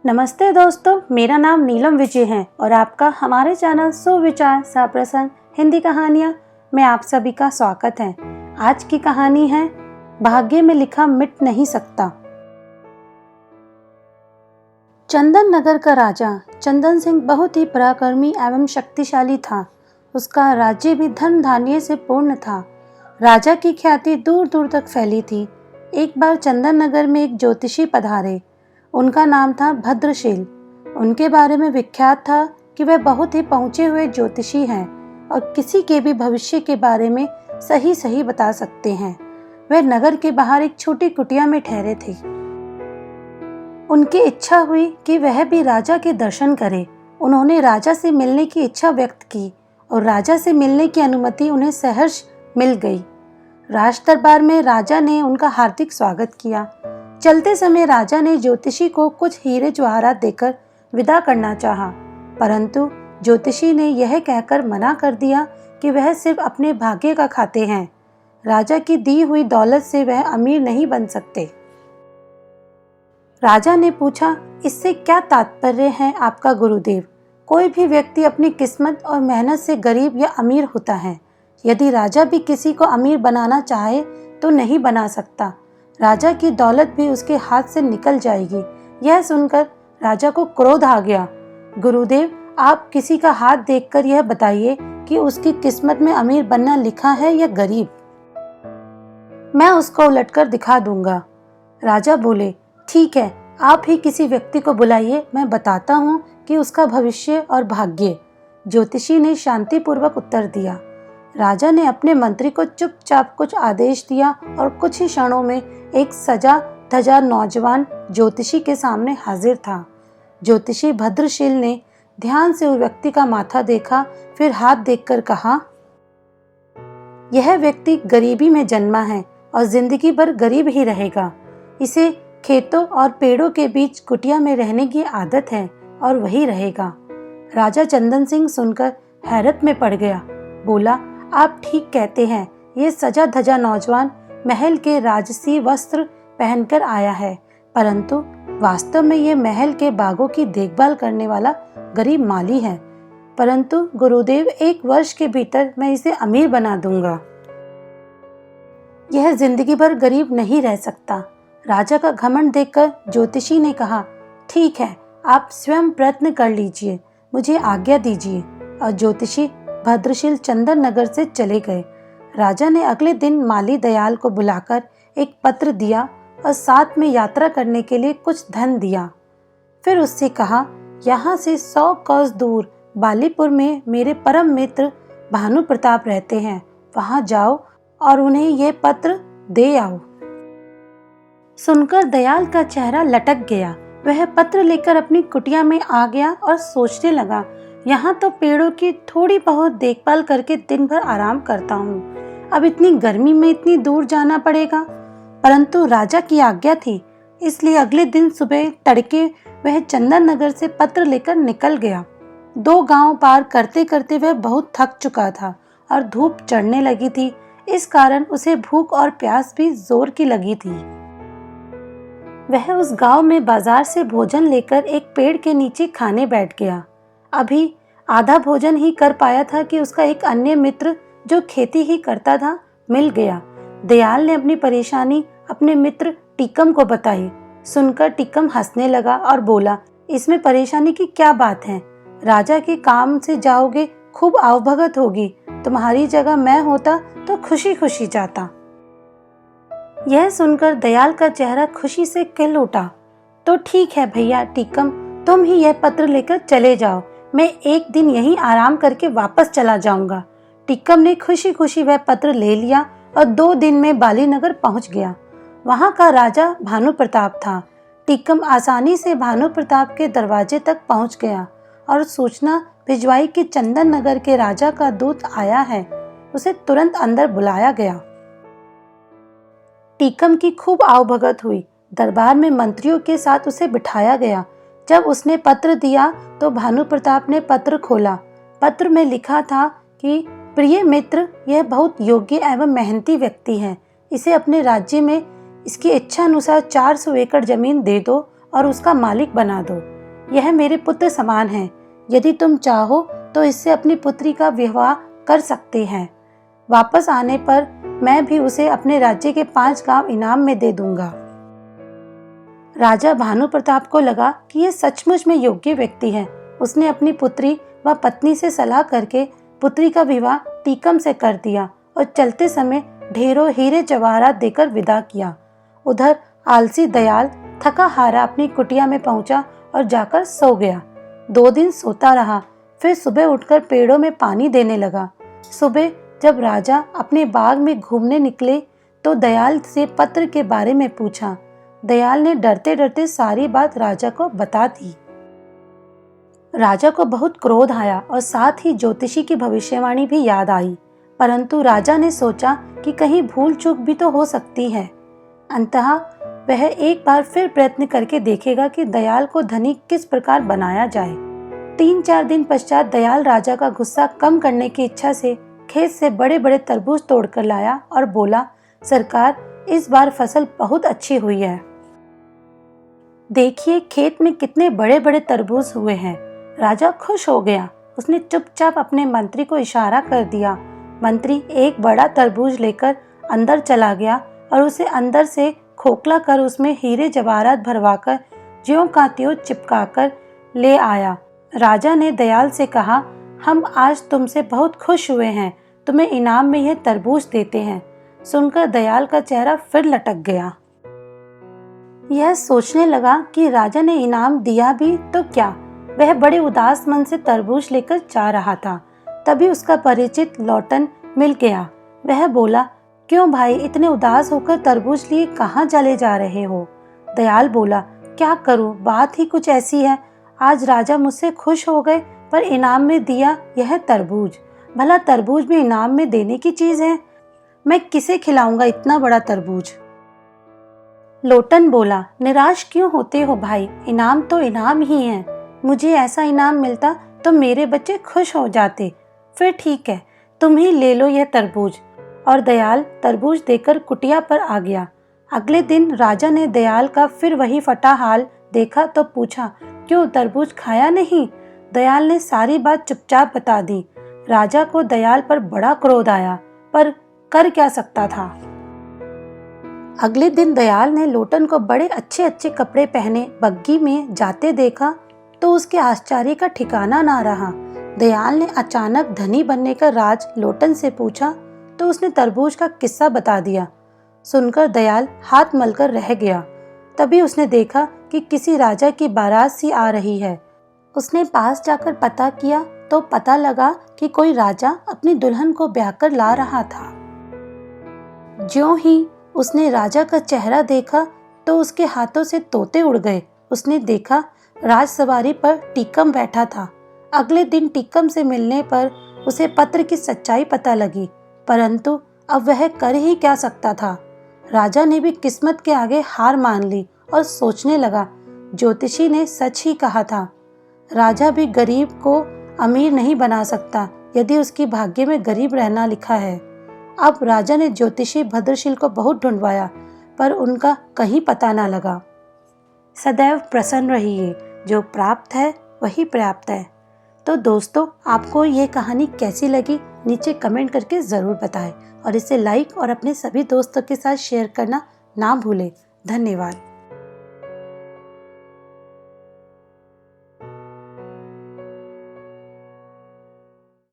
नमस्ते दोस्तों, मेरा नाम नीलम विजय है और आपका हमारे चैनल सुविचार सप्रसंग हिंदी कहानियाँ में आप सभी का स्वागत है। आज की कहानी है भाग्य में लिखा मिट नहीं सकता। चंदन नगर का राजा चंदन सिंह बहुत ही पराक्रमी एवं शक्तिशाली था। उसका राज्य भी धन धान्य से पूर्ण था। राजा की ख्याति दूर दूर तक फैली थी। एक बार चंदन नगर में एक ज्योतिषी पधारे। उनका नाम था भद्रशील। उनके बारे में विख्यात था कि वह बहुत ही पहुंचे हुए ज्योतिषी हैं और किसी के भी भविष्य के बारे में सही सही बता सकते हैं। वह नगर के बाहर एक छोटी कुटिया में ठहरे थे। उनकी इच्छा हुई कि वह भी राजा के दर्शन करे। उन्होंने राजा से मिलने की इच्छा व्यक्त की और राजा से मिलने की अनुमति उन्हें सहर्ष मिल गई। राज दरबार में राजा ने उनका हार्दिक स्वागत किया। चलते समय राजा ने ज्योतिषी को कुछ हीरे जवाहरात देकर विदा करना चाहा, परंतु ज्योतिषी ने यह कहकर मना कर दिया कि वह सिर्फ अपने भाग्य का खाते हैं। राजा की दी हुई दौलत से वह अमीर नहीं बन सकते। राजा ने पूछा, इससे क्या तात्पर्य है आपका गुरुदेव? कोई भी व्यक्ति अपनी किस्मत और मेहनत से गरीब या अमीर होता है। यदि राजा भी किसी को अमीर बनाना चाहे तो नहीं बना सकता। राजा की दौलत भी उसके हाथ से निकल जाएगी। यह सुनकर राजा को क्रोध आ गया। गुरुदेव, आप किसी का हाथ देखकर यह बताइए कि उसकी किस्मत में अमीर बनना लिखा है या गरीब। मैं उसको उलटकर दिखा दूंगा। राजा बोले, ठीक है, आप ही किसी व्यक्ति को बुलाइए, मैं बताता हूँ कि उसका भविष्य और भाग्य। ज्योतिषी ने शांतिपूर्वक उत्तर दिया। राजा ने अपने मंत्री को चुपचाप कुछ आदेश दिया और कुछ ही क्षणों में एक सजा धजा नौजवान ज्योतिषी के सामने हाजिर था। ज्योतिषी भद्रशील ने ध्यान से उस व्यक्ति का माथा देखा, फिर हाथ देखकर कहा, यह व्यक्ति गरीबी में जन्मा है और जिंदगी भर गरीब ही रहेगा। इसे खेतों और पेड़ों के बीच कुटिया में रहने की आदत है और वही रहेगा। राजा चंदन सिंह सुनकर हैरत में पड़ गया। बोला, आप ठीक कहते हैं, ये सजा धजा नौजवान महल के राजसी वस्त्र पहनकर आया है, परंतु वास्तव में ये महल के बागों की देखभाल करने वाला गरीब माली है। परंतु गुरुदेव, 1 वर्ष के भीतर मैं इसे अमीर बना दूंगा। यह जिंदगी भर गरीब नहीं रह सकता। राजा का घमंड देखकर ज्योतिषी ने कहा, ठीक है, आप स्वयं प्रयत्न कर लीजिए, मुझे आज्ञा दीजिए। और ज्योतिषी भद्रशील चंदन नगर से चले गए। राजा ने अगले दिन माली दयाल को बुलाकर एक पत्र दिया और साथ में यात्रा करने के लिए कुछ धन दिया। फिर उससे कहा, यहाँ से 100 कोस दूर बालीपुर में मेरे परम मित्र भानु प्रताप रहते हैं, वहां जाओ और उन्हें ये पत्र दे आओ। सुनकर दयाल का चेहरा लटक गया। वह पत्र लेकर अपनी कुटिया में आ गया और सोचने लगा, यहाँ तो पेड़ों की थोड़ी बहुत देखभाल करके दिन भर आराम करता हूँ, अब इतनी गर्मी में इतनी दूर जाना पड़ेगा। परंतु राजा की आज्ञा थी, इसलिए अगले दिन सुबह तड़के वह चंदन नगर से पत्र लेकर निकल गया। 2 गांव पार करते करते वह बहुत थक चुका था और धूप चढ़ने लगी थी। इस कारण उसे भूख और प्यास भी जोर की लगी थी। वह उस गांव में बाजार से भोजन लेकर एक पेड़ के नीचे खाने बैठ गया। अभी आधा भोजन ही कर पाया था कि उसका एक अन्य मित्र जो खेती ही करता था मिल गया। दयाल ने अपनी परेशानी अपने मित्र टीकम को बताई। सुनकर टीकम हंसने लगा और बोला, इसमें परेशानी की क्या बात है? राजा के काम से जाओगे, खूब आवभगत होगी। तुम्हारी जगह मैं होता तो खुशी खुशी जाता। यह सुनकर दयाल का चेहरा खुशी से खिल उठा। तो ठीक है भैया टीकम, तुम ही यह पत्र लेकर चले जाओ, मैं एक दिन यहीं आराम करके वापस चला जाऊंगा। टीकम ने खुशी खुशी वह पत्र ले लिया और 2 दिन में बालीनगर पहुंच गया। वहां का राजा भानु प्रताप था। टीकम आसानी से भानु प्रताप के दरवाजे तक पहुंच गया और सूचना भिजवाई कि चंदन नगर के राजा का दूत आया है। उसे तुरंत अंदर बुलाया गया। टीकम की खूब आवभगत हुई। दरबार में मंत्रियों के साथ उसे बिठाया गया। जब उसने पत्र दिया तो भानु प्रताप ने पत्र खोला। पत्र में लिखा था कि प्रिय मित्र, यह बहुत योग्य एवं मेहनती व्यक्ति है। इसे अपने राज्य में इसकी इच्छा अनुसार 400 एकड़ जमीन दे दो और उसका मालिक बना दो। यह मेरे पुत्र समान है। यदि तुम चाहो तो इससे अपनी पुत्री का विवाह कर सकते हैं। वापस आने पर मैं भी उसे अपने राज्य के 5 गांव इनाम में दे दूंगा। राजा भानु प्रताप को लगा कि यह सचमुच में योग्य व्यक्ति है। उसने अपनी पुत्री व पत्नी से सलाह करके पुत्री का विवाह टीकम से कर दिया और चलते समय ढेरों हीरे जवाहरात देकर विदा किया। उधर आलसी दयाल थका हारा अपनी कुटिया में पहुंचा और जाकर सो गया। 2 दिन सोता रहा, फिर सुबह उठकर पेड़ों में पानी देने लगा। सुबह जब राजा अपने बाग में घूमने निकले तो दयाल से पत्र के बारे में पूछा। दयाल ने डरते डरते सारी बात राजा को बता दी। राजा को बहुत क्रोध आया और साथ ही ज्योतिषी की भविष्यवाणी भी याद आई, परंतु राजा ने सोचा कि कहीं भूल चूक भी तो हो सकती है। अंततः वह एक बार फिर प्रयत्न करके देखेगा कि दयाल को धनी किस प्रकार बनाया जाए। 3-4 दिन पश्चात दयाल राजा का गुस्सा कम करने की इच्छा से खेत से बड़े बड़े तरबूज तोड़कर लाया और बोला, सरकार, इस बार फसल बहुत अच्छी हुई है। देखिए खेत में कितने बड़े बड़े तरबूज हुए हैं। राजा खुश हो गया। उसने चुपचाप अपने मंत्री को इशारा कर दिया। मंत्री एक बड़ा तरबूज लेकर अंदर चला गया और उसे अंदर से खोखला कर उसमें हीरे जवाहरात भरवाकर ज्यों का त्यों चिपकाकर ले आया। राजा ने दयाल से कहा, हम आज तुमसे बहुत खुश हुए हैं, तुम्हें इनाम में यह तरबूज देते हैं। सुनकर दयाल का चेहरा फिर लटक गया। यह सोचने लगा कि राजा ने इनाम दिया भी तो क्या। वह बड़े उदास मन से तरबूज लेकर जा रहा था। तभी उसका परिचित लौटन मिल गया। वह बोला, क्यों भाई इतने उदास होकर तरबूज लिए कहाँ चले जा रहे हो? दयाल बोला, क्या करूं, बात ही कुछ ऐसी है। आज राजा मुझसे खुश हो गए पर इनाम में दिया यह तरबूज। भला तरबूज भी इनाम में देने की चीज है? मैं किसे खिलाऊंगा इतना बड़ा तरबूज? लोटन बोला, निराश क्यों होते हो भाई, इनाम तो इनाम ही है। मुझे ऐसा इनाम मिलता तो मेरे बच्चे खुश हो जाते। फिर ठीक है, तुम ही ले लो यह तरबूज। और दयाल तरबूज देकर कुटिया पर आ गया। अगले दिन राजा ने दयाल का फिर वही फटा हाल देखा तो पूछा, क्यों तरबूज खाया नहीं? दयाल ने सारी बात चुपचाप बता दी। राजा को दयाल पर बड़ा क्रोध आया, पर कर क्या सकता था। अगले दिन दयाल ने लोटन को बड़े अच्छे अच्छे कपड़े पहने बग्गी में जाते देखा तो उसके आश्चर्य का ठिकाना ना रहा। दयाल ने अचानक धनी बनने का राज लोटन से पूछा तो उसने तरबूज का किस्सा बता दिया। सुनकर दयाल हाथ मलकर रह गया। तभी उसने देखा कि किसी राजा की बारात सी आ रही है। उसने पास जाकर पता किया तो पता लगा कि कोई राजा अपनी दुल्हन को ब्याहकर ला रहा था। ज्यों ही उसने राजा का चेहरा देखा तो उसके हाथों से तोते उड़ गए। उसने देखा राजसवारी पर टीकम बैठा था। अगले दिन टीकम से मिलने पर उसे पत्र की सच्चाई पता लगी, परंतु अब वह कर ही क्या सकता था। राजा ने भी किस्मत के आगे हार मान ली और सोचने लगा, ज्योतिषी ने सच ही कहा था। राजा भी गरीब को अमीर नहीं बना सकता यदि उसकी भाग्य में गरीब रहना लिखा है। अब राजा ने ज्योतिषी भद्रशील को बहुत ढूंढवाया पर उनका कहीं पता ना लगा। सदैव प्रसन्न रहिए, जो प्राप्त है वही पर्याप्त है। तो दोस्तों, आपको ये कहानी कैसी लगी नीचे कमेंट करके ज़रूर बताएं और इसे लाइक और अपने सभी दोस्तों के साथ शेयर करना ना भूलें। धन्यवाद।